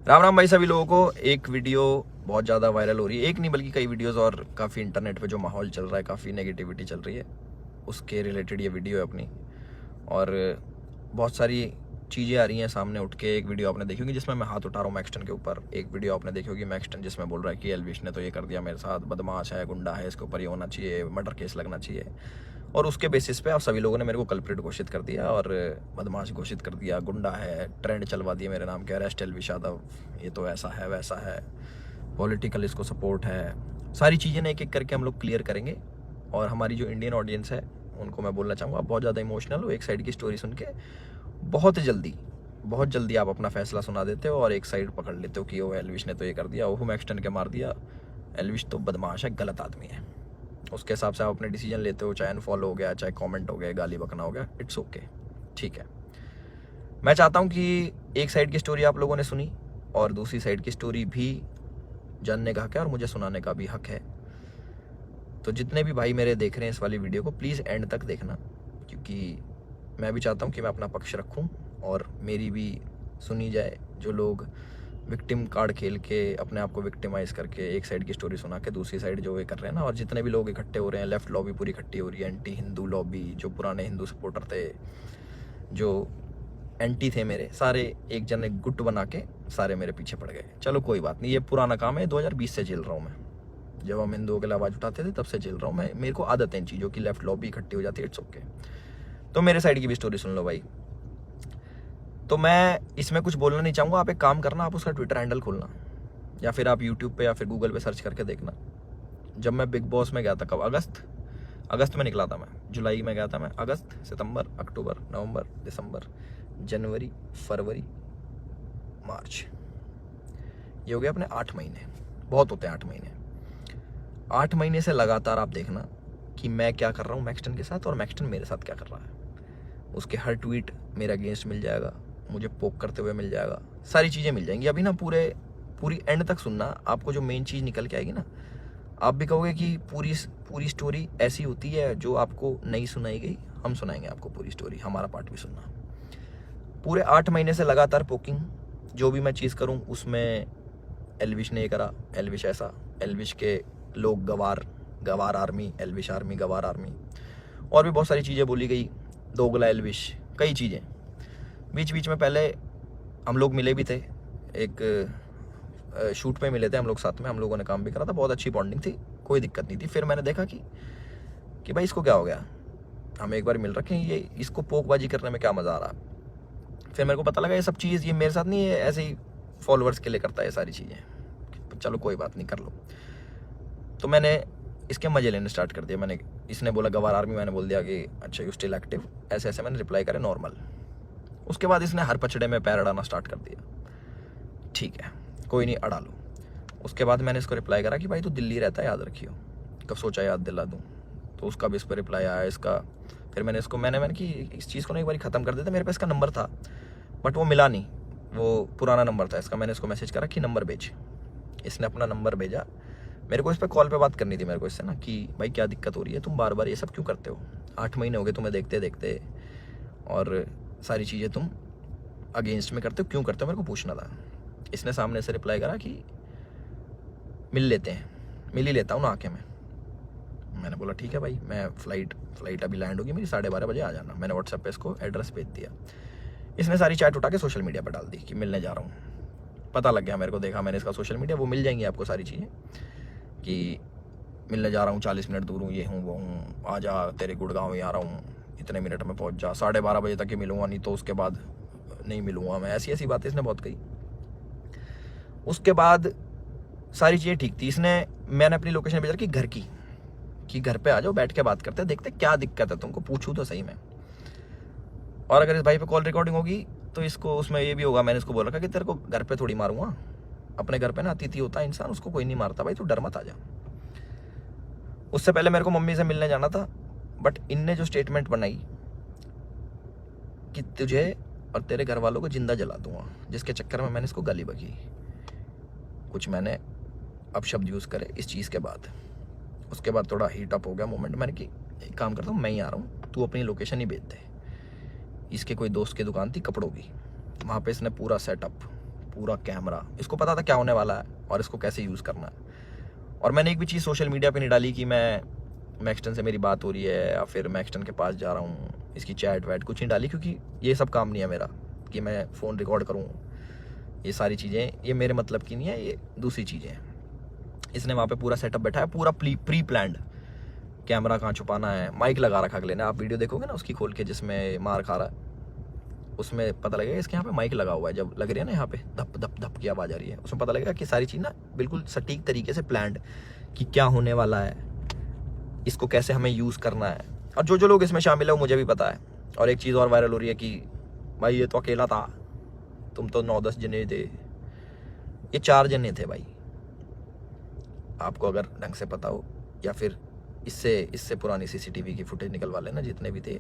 राम राम भाई सभी लोगों को। एक वीडियो बहुत ज़्यादा वायरल हो रही है, एक नहीं बल्कि कई वीडियोस, और काफ़ी इंटरनेट पे जो माहौल चल रहा है, काफ़ी नेगेटिविटी चल रही है, उसके रिलेटेड ये वीडियो है अपनी। और बहुत सारी चीज़ें आ रही हैं सामने उठ के। एक वीडियो आपने देखी होगी जिसमें मैं हाथ उठा रहा हूँ मैक्सटन के ऊपर। एक वीडियो आपने देखी होगी मैक्सटन जिसमें बोल रहा है कि एल्विश ने तो ये कर दिया मेरे साथ, बदमाश है, गुंडा है, इसके ऊपर ये होना चाहिए, मर्डर केस लगना चाहिए। और उसके बेसिस पे आप सभी लोगों ने मेरे को कल्प्रिट घोषित कर दिया और बदमाश घोषित कर दिया, गुंडा है, ट्रेंड चलवा दिया मेरे नाम के, अरेस्ट एल्विश यादव, ये तो ऐसा है वैसा है, पॉलिटिकल इसको सपोर्ट है। सारी चीज़ें ना एक एक करके हम लोग क्लियर करेंगे। और हमारी जो इंडियन ऑडियंस है उनको मैं बोलना चाहूँगा, आप बहुत ज़्यादा इमोशनल हो। एक साइड की स्टोरी सुन के बहुत जल्दी आप अपना फैसला सुना देते हो और एक साइड पकड़ लेते हो कि ओ एल्विश ने तो ये कर दिया, ओह मैक्सटन के मार दिया, एल्विश तो बदमाश है, गलत आदमी है। उसके हिसाब से आप अपने डिसीजन लेते हो, चाहे अनफॉलो हो गया, चाहे कमेंट हो गया, गाली बकना हो गया, इट्स ओके, ठीक है। मैं चाहता हूँ कि एक साइड की स्टोरी आप लोगों ने सुनी और दूसरी साइड की स्टोरी भी जानने का हक है और मुझे सुनाने का भी हक है। तो जितने भी भाई मेरे देख रहे हैं इस वाली वीडियो को, प्लीज़ एंड तक देखना, क्योंकि मैं भी चाहता हूँ कि मैं अपना पक्ष रखूँ और मेरी भी सुनी जाए। जो लोग विक्टिम कार्ड खेल के अपने आप को विक्टिमाइज करके एक साइड की स्टोरी सुना के दूसरी साइड जो ये कर रहे हैं ना, और जितने भी लोग इकट्ठे हो रहे हैं, लेफ्ट लॉबी पूरी इकट्ठी हो रही है, एंटी हिंदू लॉबी, जो पुराने हिंदू सपोर्टर थे, जो एंटी थे मेरे, सारे एक जन एक गुट बना के सारे मेरे पीछे पड़ गए। चलो कोई बात नहीं, ये पुराना काम है, 2020 से झेल रहा हूँ मैं। जब हम हिंदुओं के लिए आवाज़ उठाते थे तब से झेल रहा हूँ मैं। मेरे को आदत है इन चीज़ों की, लेफ्ट लॉबी इकट्ठी हो जाती है, इट्स ओके। तो मेरे साइड की भी स्टोरी सुन लो भाई। तो मैं इसमें कुछ बोलना नहीं चाहूँगा, आप एक काम करना, आप उसका ट्विटर हैंडल खोलना या फिर आप यूट्यूब पे या फिर गूगल पे सर्च करके देखना। जब मैं बिग बॉस में गया था, कब, अगस्त में निकला था मैं, जुलाई में गया था मैं, अगस्त, सितंबर, अक्टूबर, नवंबर, दिसंबर, जनवरी, फरवरी, मार्च, ये हो गया अपने 8 महीने। बहुत होते हैं 8 महीने। 8 महीने से लगातार आप देखना कि मैं क्या कर रहा हूँ मैक्सटन के साथ और मैक्सटन मेरे साथ क्या कर रहा है। उसके हर ट्वीट मेरे अगेंस्ट मिल जाएगा, मुझे पोक करते हुए मिल जाएगा, सारी चीज़ें मिल जाएंगी। अभी ना पूरी एंड तक सुनना, आपको जो मेन चीज़ निकल के आएगी ना, आप भी कहोगे कि पूरी स्टोरी ऐसी होती है जो आपको नहीं सुनाई गई। हम सुनाएंगे आपको पूरी स्टोरी, हमारा पार्ट भी सुनना। पूरे 8 महीने से लगातार पोकिंग, जो भी मैं चीज़ करूँ उसमें एल्विश ने ये करा, एल्विश ऐसा, एल्विश के लोग गवार आर्मी, एल्विश आर्मी, गवार आर्मी, और भी बहुत सारी चीज़ें बोली गई, दोगला एल्विश, कई चीज़ें। बीच बीच में पहले हम लोग मिले भी थे, एक शूट पे मिले थे हम लोग साथ में, हम लोगों ने काम भी करा था, बहुत अच्छी बॉन्डिंग थी, कोई दिक्कत नहीं थी। फिर मैंने देखा कि भाई इसको क्या हो गया, हम एक बार मिल रखे हैं, ये इसको पोकबाजी करने में क्या मज़ा आ रहा। फिर मेरे को पता लगा ये सब चीज़ ये मेरे साथ नहीं है, ऐसे ही फॉलोअर्स के लिए करता है ये सारी चीज़ें। चलो कोई बात नहीं, कर लो। तो मैंने इसके मजे लेने स्टार्ट कर दिया। इसने बोला गवार आर्मी, मैंने बोल दिया कि अच्छा यू स्टिल एक्टिव, ऐसे ऐसे मैंने रिप्लाई करे नॉर्मल। उसके बाद इसने हर पचड़े में पैर अड़ाना स्टार्ट कर दिया। ठीक है, कोई नहीं, अड़ा लो। उसके बाद मैंने इसको रिप्लाई करा कि भाई तू दिल्ली रहता है, याद रखियो, कब सोचा याद दिला दूँ। तो उसका भी इस पर रिप्लाई आया इसका। फिर मैंने इसको मैंने कि इस चीज़ को ना एक बार ख़त्म कर देते। मेरे पास इसका नंबर था बट वो मिला नहीं, वो पुराना नंबर था इसका। मैंने इसको मैसेज करा कि नंबर भेज। इसने अपना नंबर भेजा। मेरे को इस पर कॉल पे बात करनी थी मेरे को इससे ना, कि भाई क्या दिक्कत हो रही है, तुम बार बार ये सब क्यों करते हो, 8 महीने हो गए तुम्हें देखते देखते, और सारी चीज़ें तुम अगेंस्ट में करते हो, क्यों करते हो, मेरे को पूछना था। इसने सामने से रिप्लाई करा कि मिल लेते हैं, मिल ही लेता हूँ ना आके मैं। मैंने बोला ठीक है भाई, मैं फ्लाइट अभी लैंड होगी मेरी, 12:30 बजे आ जाना। मैंने व्हाट्सएप पे इसको एड्रेस भेज दिया। इसने सारी चैट उठा के सोशल मीडिया पर डाल दी कि मिलने जा रहा हूँ। पता लग गया मेरे को, देखा मैंने इसका सोशल मीडिया, वो मिल जाएंगी आपको सारी चीज़ें कि मिलने जा रहा हूँ, 40 मिनट दूर हूँ, ये हूँ वो हूँ, आ जा, तेरे गुड़गांव ही आ रहा हूँ, इतने मिनट में पहुँच जा, 12:30 बजे तक ही मिलूँगा, नहीं तो उसके बाद नहीं मिलूँगा मैं। ऐसी ऐसी बातें इसने बहुत कही। उसके बाद सारी चीज़ें ठीक थी। मैंने अपनी लोकेशन भेजा कि घर की, कि घर पे आ जाओ, बैठ के बात करते हैं, देखते क्या दिक्कत है तुमको, पूछूँ तो सही में। और अगर इस भाई पे कॉल रिकॉर्डिंग होगी तो इसको उसमें ये भी होगा, मैंने इसको बोल रखा कि तेरे को घर पे थोड़ी मारूंगा, अपने घर पे ना अतिथि होता है इंसान, उसको कोई नहीं मारता भाई, तू डर मत आ जा। उससे पहले मेरे को मम्मी से मिलने जाना था, बट इनने जो स्टेटमेंट बनाई कि तुझे और तेरे घर वालों को जिंदा जला दूंगा, जिसके चक्कर में मैंने इसको गाली बकी, कुछ मैंने अपशब्द यूज़ करे इस चीज़ के बाद। उसके बाद थोड़ा हीट अप हो गया मोमेंट। मैंने कि एक काम करता हूँ, मैं ही आ रहा हूँ, तू अपनी लोकेशन ही भेज दे। इसके कोई दोस्त की दुकान थी कपड़ों की, वहाँ पे इसने पूरा सेटअप पूरा कैमरा, इसको पता था क्या होने वाला है और इसको कैसे यूज़ करना है। और मैंने एक भी चीज़ सोशल मीडिया पे नहीं डाली कि मैं मैक्सटन से मेरी बात हो रही है या फिर मैक्सटन के पास जा रहा हूँ, इसकी चैट वैट कुछ नहीं डाली, क्योंकि ये सब काम नहीं है मेरा कि मैं फ़ोन रिकॉर्ड करूँ। ये सारी चीज़ें ये मेरे मतलब की नहीं है, ये दूसरी चीज़ें हैं। इसने वहाँ पे पूरा सेटअप बैठा है, पूरा प्री प्लान्ड, कैमरा कहाँ छुपाना है, माइक लगा रखा अगले ने। आप वीडियो देखोगे ना उसकी खोल के जिसमें मार खा रहा है, उसमें पता लगेगा इसके यहाँ पे माइक लगा हुआ है। जब लग रही है ना यहाँ पे धप धप धप की आवाज़ आ रही है, उसमें पता लगेगा कि सारी चीज़ ना बिल्कुल सटीक तरीके से प्लान्ड, कि क्या होने वाला है, इसको कैसे हमें यूज़ करना है। और जो जो लोग इसमें शामिल है वो मुझे भी पता है। और एक चीज़ और वायरल हो रही है कि भाई ये तो अकेला था, तुम तो 9-10 जने थे। ये 4 जने थे भाई, आपको अगर ढंग से पता हो, या फिर इससे पुरानी CCTV की फुटेज निकलवा लेना, जितने भी थे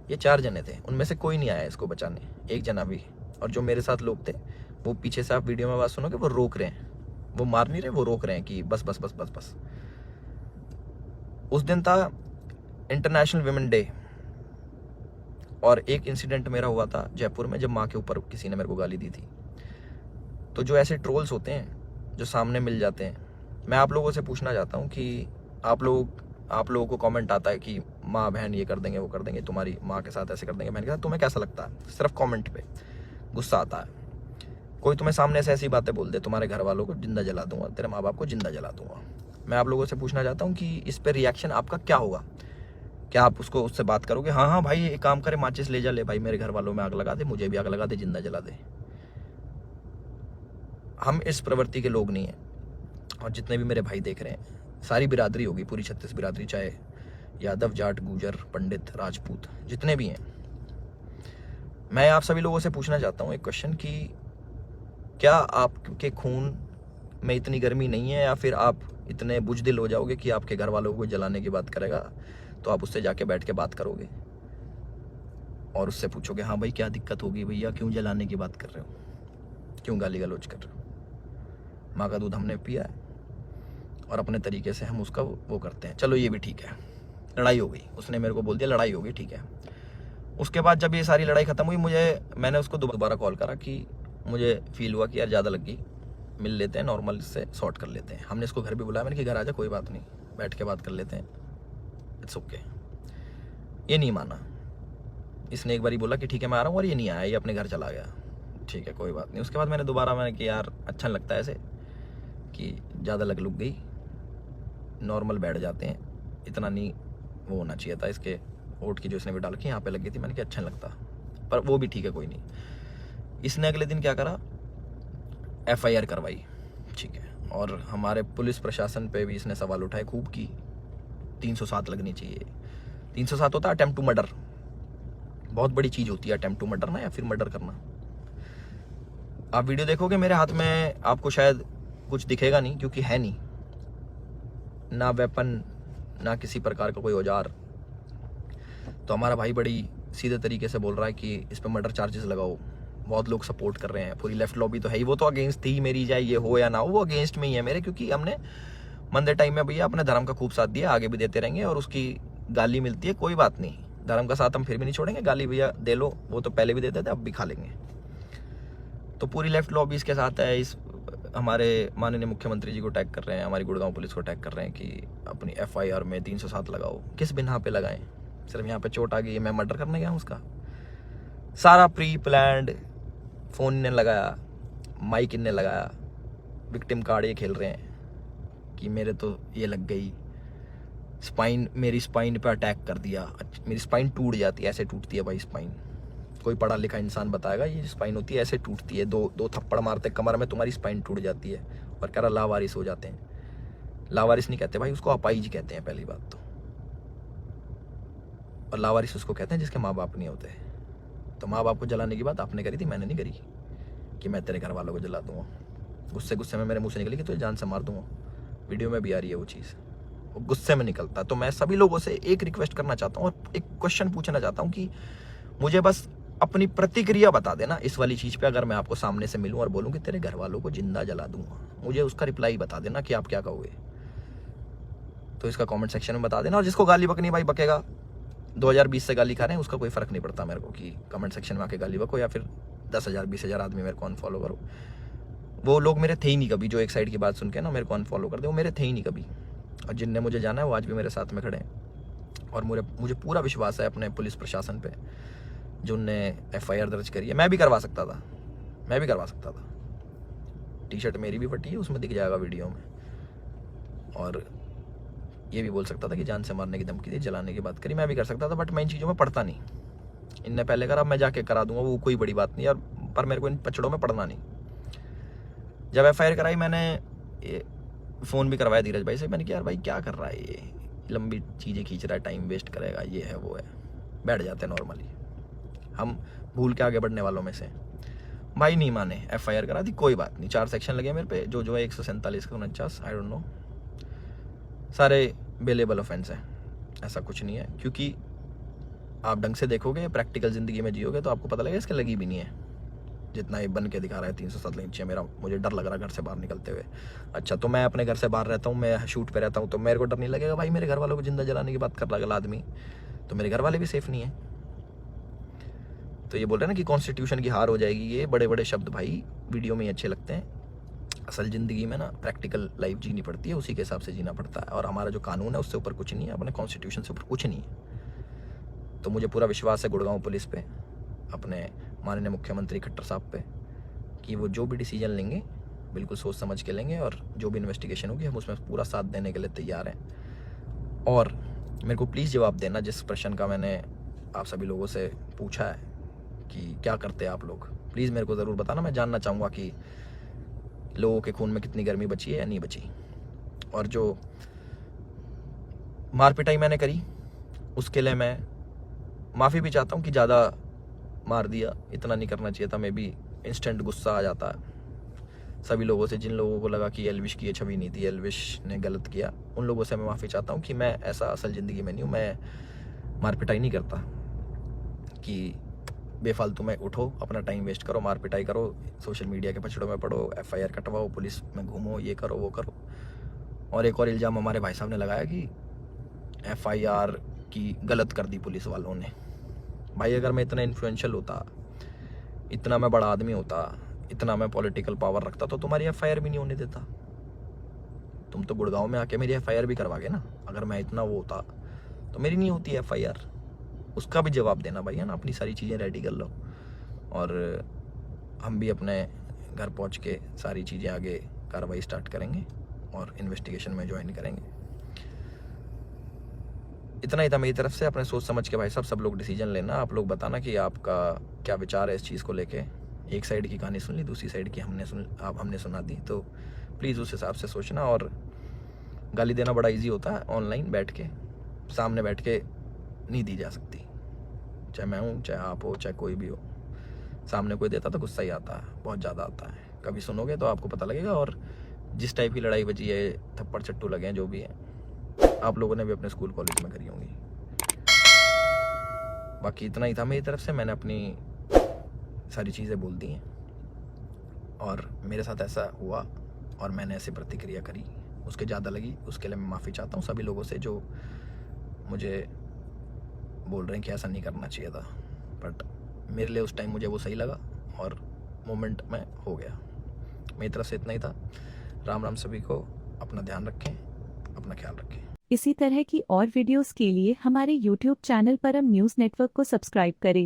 ये 4 जने थे। उनमें से कोई नहीं आया इसको बचाने, एक जना भी। और जो मेरे साथ लोग थे वो पीछे से, आप वीडियो में बात सुनोगे, वो रोक रहे हैं, वो मार नहीं रहे, वो रोक रहे हैं कि बस बस बस बस बस। उस दिन था इंटरनेशनल विमेन डे, और एक इंसिडेंट मेरा हुआ था जयपुर में, जब माँ के ऊपर किसी ने मेरे को गाली दी थी। तो जो ऐसे ट्रोल्स होते हैं जो सामने मिल जाते हैं, मैं आप लोगों से पूछना चाहता हूँ कि आप लोगों को कमेंट आता है कि माँ बहन ये कर देंगे वो कर देंगे, तुम्हारी माँ के साथ ऐसे कर देंगे, बहन के साथ, तुम्हें कैसा लगता है? सिर्फ कमेंट पे गुस्सा आता है। कोई तुम्हें सामने से ऐसी बातें बोल दे, तुम्हारे घर वालों को जिंदा जला दूंगा, तेरे माँ बाप को जिंदा जला दूंगा। मैं आप लोगों से पूछना चाहता हूँ कि इस पर रिएक्शन आपका क्या होगा? क्या आप उससे बात करोगे, हाँ हाँ भाई एक काम करे, माचिस ले जा, ले भाई मेरे घर वालों में आग लगा दे, मुझे भी आग लगा दे, जिंदा जला दे? हम इस प्रवृत्ति के लोग नहीं हैं। और जितने भी मेरे भाई देख रहे हैं, सारी बिरादरी होगी, पूरी 36 बिरादरी, चाहे यादव, जाट, गुजर, पंडित, राजपूत, जितने भी हैं, मैं आप सभी लोगों से पूछना चाहता हूँ एक क्वेश्चन कि क्या आपके खून में इतनी गर्मी नहीं है, या फिर आप इतने बुजदिल हो जाओगे कि आपके घर वालों को जलाने की बात करेगा तो आप उससे जाके बैठ के बात करोगे और उससे पूछोगे, हाँ भाई क्या दिक्कत होगी भैया, क्यों जलाने की बात कर रहे हो, क्यों गाली गलौज कर रहे हो? माँ का दूध हमने पिया है और अपने तरीके से हम उसका वो करते हैं। चलो ये भी ठीक है, लड़ाई हो गई, उसने मेरे को बोल दिया लड़ाई हो गई, ठीक है। उसके बाद जब ये सारी लड़ाई ख़त्म हुई, मैंने उसको दोबारा कॉल करा कि मुझे फील हुआ कि यार ज़्यादा लग गई, मिल लेते हैं, नॉर्मल इससे सॉर्ट कर लेते हैं। हमने इसको घर भी बुलाया, मैंने कि घर आ जा, कोई बात नहीं, बैठ के बात कर लेते हैं, इट्स ओके। ये नहीं माना, इसने एक बार ही बोला कि ठीक है मैं आ रहा हूँ, और ये नहीं आया, ये अपने घर चला गया। ठीक है कोई बात नहीं। उसके बाद मैंने कि यार अच्छा नहीं लगता ऐसे कि ज़्यादा लग गई, नॉर्मल बैठ जाते हैं, इतना नहीं वो होना चाहिए था। इसके वोट की जो इसने भी डाल के यहाँ पे लग गई थी, मैंने कि अच्छा नहीं लगता, पर वो भी ठीक है कोई नहीं। इसने अगले दिन क्या करा, FIR करवाई, ठीक है। और हमारे पुलिस प्रशासन पे भी इसने सवाल उठाए खूब की 307 लगनी चाहिए। 307 होता है अटेम्प्ट टू मर्डर, बहुत बड़ी चीज़ होती है अटेम्प्ट टू मर्डर ना, या फिर मर्डर करना। आप वीडियो देखोगे मेरे हाथ में, आपको शायद कुछ दिखेगा नहीं, क्योंकि है नहीं ना वेपन, ना किसी प्रकार का कोई औजार। तो हमारा भाई बड़ी सीधे तरीके से बोल रहा है कि इस पर मर्डर चार्जेस लगाओ। बहुत लोग सपोर्ट कर रहे हैं, पूरी लेफ्ट लॉबी तो है ही, वो तो अगेंस्ट थी मेरी, चाहे ये हो या ना हो, वो अगेंस्ट में ही है मेरे, क्योंकि हमने मंदे टाइम में भैया अपने धर्म का खूब साथ दिया, आगे भी देते रहेंगे। और उसकी गाली मिलती है, कोई बात नहीं, धर्म का साथ हम फिर भी नहीं छोड़ेंगे, गाली भैया दे लो, वो तो पहले भी देते थे, अब भी खा लेंगे। तो पूरी लेफ्ट लॉबी इसके साथ है। इस हमारे माननीय मुख्यमंत्री जी को टैग कर रहे हैं, हमारी गुड़गांव पुलिस को टैग कर रहे हैं कि अपनी FIR में 307 लगाओ। किस बिना पे लगाएं? सिर्फ यहाँ पे चोट आ गई, मैं मर्डर करने गया हूँ उसका? सारा प्री प्लान्ड, फ़ोन इनने लगाया, माइक इनने लगाया, विक्टिम कार्ड ये खेल रहे हैं कि मेरे तो ये लग गई, स्पाइन, मेरी स्पाइन पे अटैक कर दिया, मेरी स्पाइन टूट जाती है, ऐसे टूटती है भाई स्पाइन। कोई पढ़ा लिखा इंसान बताएगा ये स्पाइन होती है, ऐसे टूटती है, दो थप्पड़ मारते कमर में, तुम्हारी स्पाइन टूट जाती है। और कह रहा लावारिस हो जाते हैं। लावारिस नहीं कहते भाई, उसको अपाइज कहते हैं पहली बात तो। और लावारिस उसको कहते हैं जिसके माँ बाप नहीं होते। तो माँ बाप को जलाने की बात आपने करी थी, मैंने नहीं करी कि मैं तेरे घर वालों को जला दूंगा। गुस्से में मेरे मुँह से निकली कि तुझे जान से मार दूंगा। वीडियो में भी आ रही है वो चीज़, वो गुस्से में निकलता। तो मैं सभी लोगों से एक रिक्वेस्ट करना चाहता हूँ और एक क्वेश्चन पूछना चाहता हूँ कि मुझे बस अपनी प्रतिक्रिया बता देना इस वाली चीज़ पे। अगर मैं आपको सामने से मिलूं और बोलूं कि तेरे घर वालों को जिंदा जला दूंगा, मुझे उसका रिप्लाई बता देना कि आप क्या कहोगे। तो इसका कमेंट सेक्शन में बता देना। और जिसको गाली बकनी भाई बकेगा, 2020 से गाली खा रहे हैं, उसका कोई फ़र्क नहीं पड़ता मेरे को कि कमेंट सेक्शन में आके गाली बको या फिर 10,000 20,000 आदमी मेरे को अनफॉलो करो। वो लोग मेरे थे ही नहीं कभी, जो एक साइड की बात सुन के ना मेरे को अनफॉलो कर दे, वो मेरे थे ही नहीं कभी। और जिनने मुझे जाना है वो आज भी मेरे साथ में खड़े हैं। और मुझे पूरा विश्वास है अपने पुलिस प्रशासन पे, जो उनने FIR दर्ज करी है। मैं भी करवा सकता था। टी-शर्ट मेरी भी फटी है, उसमें दिख जाएगा वीडियो में। और ये भी बोल सकता था कि जान से मारने की धमकी दी, जलाने की बात करी, मैं भी कर सकता था। बट मैं इन चीज़ों में पढ़ता नहीं। इनने पहले करा, मैं जाके करा दूंगा, वो कोई बड़ी बात नहीं यार। पर मेरे को इन पचड़ों में पढ़ना नहीं। जब FIR कराई मैंने फ़ोन भी करवाया धीरज भाई से। मैंने कहा यार भाई क्या कर रहा है ये, लंबी चीज़ें खींच रहा है, टाइम वेस्ट करेगा, ये है वो है। बैठ जाते हैं नॉर्मली, हम भूल के आगे बढ़ने वालों में से। भाई नहीं माने, FIR करा दी, कोई बात नहीं। 4 सेक्शन लगे मेरे पे, जो है 147 का 49, आई डोंट नो, सारे बेलेबल ऑफेंस है। ऐसा कुछ नहीं है, क्योंकि आप ढंग से देखोगे, प्रैक्टिकल ज़िंदगी में जियोगे तो आपको पता लगेगा इसके लगी भी नहीं है। जितना ये बन के दिखा रहा है 307 नीचे, मुझे डर लग रहा है घर से बाहर निकलते हुए। अच्छा, तो मैं अपने घर से बाहर रहता हूँ, मैं शूट पे रहता हूँ, तो मेरे को डर नहीं लगेगा भाई मेरे घर वालों को जिंदा जलाने की बात कर रहा है आदमी, तो मेरे घर वाले भी सेफ नहीं है। तो ये बोल रहे हैं ना कि कॉन्स्टिट्यूशन की हार हो जाएगी, ये बड़े बड़े शब्द भाई वीडियो में ही अच्छे लगते हैं। असल ज़िंदगी में ना प्रैक्टिकल लाइफ जीनी पड़ती है, उसी के हिसाब से जीना पड़ता है। और हमारा जो कानून है उससे ऊपर कुछ नहीं है, अपने कॉन्स्टिट्यूशन से ऊपर कुछ नहीं है। तो मुझे पूरा विश्वास है गुड़गांव पुलिस पे, अपने माननीय मुख्यमंत्री खट्टर साहब पे, कि वो जो भी डिसीजन लेंगे बिल्कुल सोच समझ के लेंगे। और जो भी इन्वेस्टिगेशन होगी हम उसमें पूरा साथ देने के लिए तैयार हैं। और मेरे को प्लीज़ जवाब देना जिस प्रश्न का मैंने आप सभी लोगों से पूछा है कि क्या करते हैं आप लोग, प्लीज़ मेरे को ज़रूर बताना। मैं जानना चाहूँगा कि लोगों के खून में कितनी गर्मी बची है या नहीं बची। और जो मार पिटाई मैंने करी उसके लिए मैं माफ़ी भी चाहता हूँ कि ज़्यादा मार दिया, इतना नहीं करना चाहिए था। मैं भी इंस्टेंट गुस्सा आ जाता है सभी लोगों से, जिन लोगों को लगा कि एल्विश की ये छवि नहीं थी, एल्विश ने गलत किया, उन लोगों से मैं माफ़ी चाहता हूँ कि मैं ऐसा असल ज़िंदगी में नहीं हूँ। मैं मार पिटाई नहीं करता कि बेफालतू में उठो, अपना टाइम वेस्ट करो, मार पिटाई करो, सोशल मीडिया के पछड़ों में पड़ो, FIR कटवाओ, पुलिस में घूमो, ये करो वो करो। और एक और इल्ज़ाम हमारे भाई साहब ने लगाया कि FIR की गलत कर दी पुलिस वालों ने। भाई अगर मैं इतना इन्फ्लुएंशियल होता, इतना मैं बड़ा आदमी होता, इतना मैं पॉलिटिकल पावर रखता, तो तुम्हारी FIR भी नहीं होने देता। तुम तो गुड़गांव में आके मेरी FIR भी करवागे ना। अगर मैं इतना वो होता तो मेरी नहीं होती FIR। उसका भी जवाब देना भाई, है ना। अपनी सारी चीज़ें रेडी कर लो और हम भी अपने घर पहुंच के सारी चीज़ें आगे कार्रवाई स्टार्ट करेंगे और इन्वेस्टिगेशन में ज्वाइन करेंगे। इतना ही था मेरी तरफ से। अपने सोच समझ के भाई साहब सब लोग डिसीजन लेना। आप लोग बताना कि आपका क्या विचार है इस चीज़ को लेके। एक साइड की कहानी सुन ली, दूसरी साइड की हमने सुना दी, तो प्लीज़ उस हिसाब से सोचना। और गाली देना बड़ा इजी होता है, ऑनलाइन बैठ के, सामने बैठ के नहीं दी जा सकती। चाहे मैं हूँ, चाहे आप हो, चाहे कोई भी हो, सामने कोई देता तो गुस्सा ही आता है, बहुत ज़्यादा आता है। कभी सुनोगे तो आपको पता लगेगा। और जिस टाइप की लड़ाई बची है, थप्पड़ चट्टू लगे हैं, जो भी है, आप लोगों ने भी अपने स्कूल कॉलेज में करी होंगी। बाकी इतना ही था मेरी तरफ से। मैंने अपनी सारी चीज़ें बोल दी हैं और मेरे साथ ऐसा हुआ और मैंने ऐसी प्रतिक्रिया करी, उसके ज़्यादा लगी, उसके लिए मैं माफ़ी चाहता हूँ सभी लोगों से जो मुझे बोल रहे हैं कि ऐसा नहीं करना चाहिए था। बट मेरे लिए उस टाइम मुझे वो सही लगा और मोमेंट में हो गया। मेरी तरफ से इतना ही था। राम राम सभी को। अपना ध्यान रखें, अपना ख्याल रखें। इसी तरह की और वीडियोस के लिए हमारे YouTube चैनल परम न्यूज़ नेटवर्क को सब्सक्राइब करें।